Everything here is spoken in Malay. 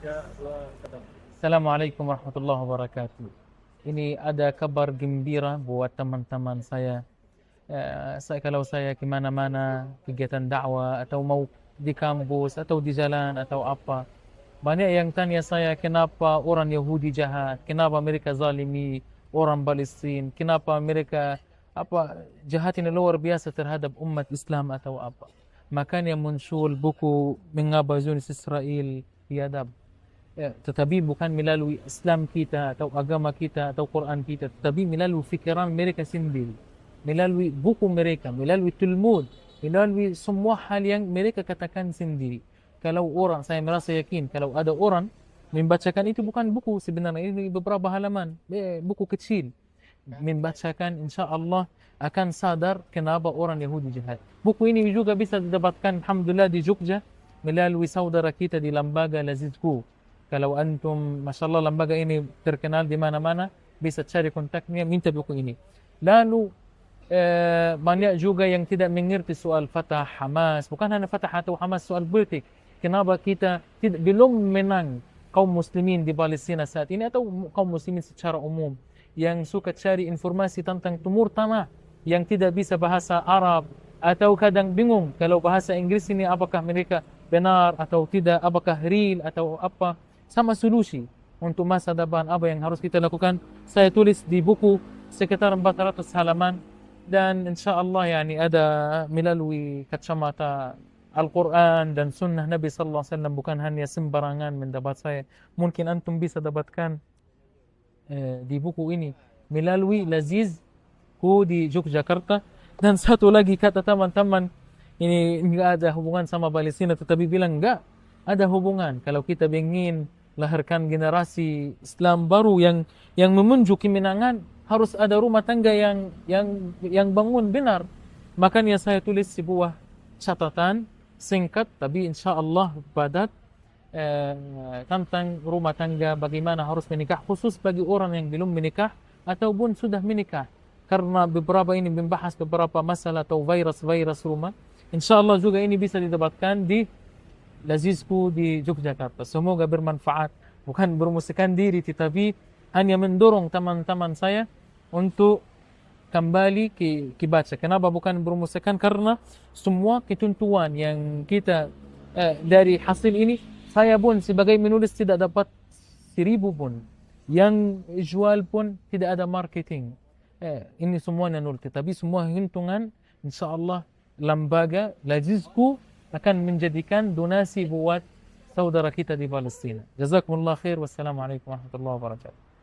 Assalamualaikum warahmatullahi wabarakatuh. Ini ada kabar gembira buat teman-teman saya. Kalau saya kemana-mana, kegiatan dakwah, atau mau di kampus, atau di jalan, atau apa. Banyak yang tanya saya, kenapa orang Yahudi jahat? Kenapa mereka zalimi orang Palestin? Kenapa mereka jahat ini luar biasa terhadap umat Islam atau apa? Makanya muncul buku Mengapa Zionis Israel Biadab. Tetapi bukan melalui Islam kita atau agama kita atau Quran kita, tetapi melalui fikiran mereka sendiri, melalui buku mereka, melalui Talmud, melalui semua hal yang mereka katakan sendiri. Kalau orang, saya merasa yakin, kalau ada orang membacakan itu bukan buku sebenarnya, ini beberapa halaman, buku kecil, membacakan, insya Allah akan sadar kenapa orang Yahudi jahat. Buku ini juga bisa didapatkan, alhamdulillah, di Jogja melalui saudara kita di Lembaga Lazizku. Kalau antum, masya Allah, lembaga ini terkenal di mana-mana, bisa cari kontaknya, minta buku ini. Lalu banyak juga yang tidak mengerti soal Fatah Hamas, bukan hanya Fatah atau Hamas, soal politik. Kenapa kita belum menang kaum muslimin di Palestina saat ini, atau kaum muslimin secara umum yang suka cari informasi tentang Timur Tengah, yang tidak bisa bahasa Arab, atau kadang bingung kalau bahasa Inggris ini apakah mereka benar atau tidak, apakah real atau apa. Sama solusi untuk masa depan apa yang harus kita lakukan, saya tulis di buku sekitar 400 halaman, dan insya Allah yani ada melalui kacamata Al-Quran dan Sunnah Nabi Sallallahu Alaihi Wasallam, bukan hanya sembarangan mendapat saya. Mungkin antum bisa dapatkan di buku ini melalui Lazizku di Yogyakarta. Dan satu lagi kata teman-teman, ini enggak ada hubungan sama Palestina, tetapi bilang enggak ada hubungan. Kalau kita ingin lahirkan generasi Islam baru yang menuju kemenangan, harus ada rumah tangga yang bangun benar. Makanya saya tulis sebuah catatan singkat tapi insya Allah padat tentang rumah tangga, bagaimana harus menikah, khusus bagi orang yang belum menikah ataupun sudah menikah. Karena beberapa ini membahas beberapa masalah atau virus-virus rumah. Insya Allah juga ini bisa didapatkan di Lazizku di Yogyakarta. Semoga bermanfaat. Bukan bermusikan diri, tetapi hanya mendorong teman-teman saya untuk kembali ke baca. Kenapa bukan bermusikan? Karena semua ketentuan yang kita dari hasil ini, saya pun sebagai menulis tidak dapat 1000 pun. Yang jual pun tidak ada marketing. Ini semuanya nol. Tapi semua hitungan, insya Allah lembaga Lazizku akan menjadikan donasi buat saudara kita di Palestina. Jazakumullah khair. Wassalamualaikum warahmatullahi wabarakatuh.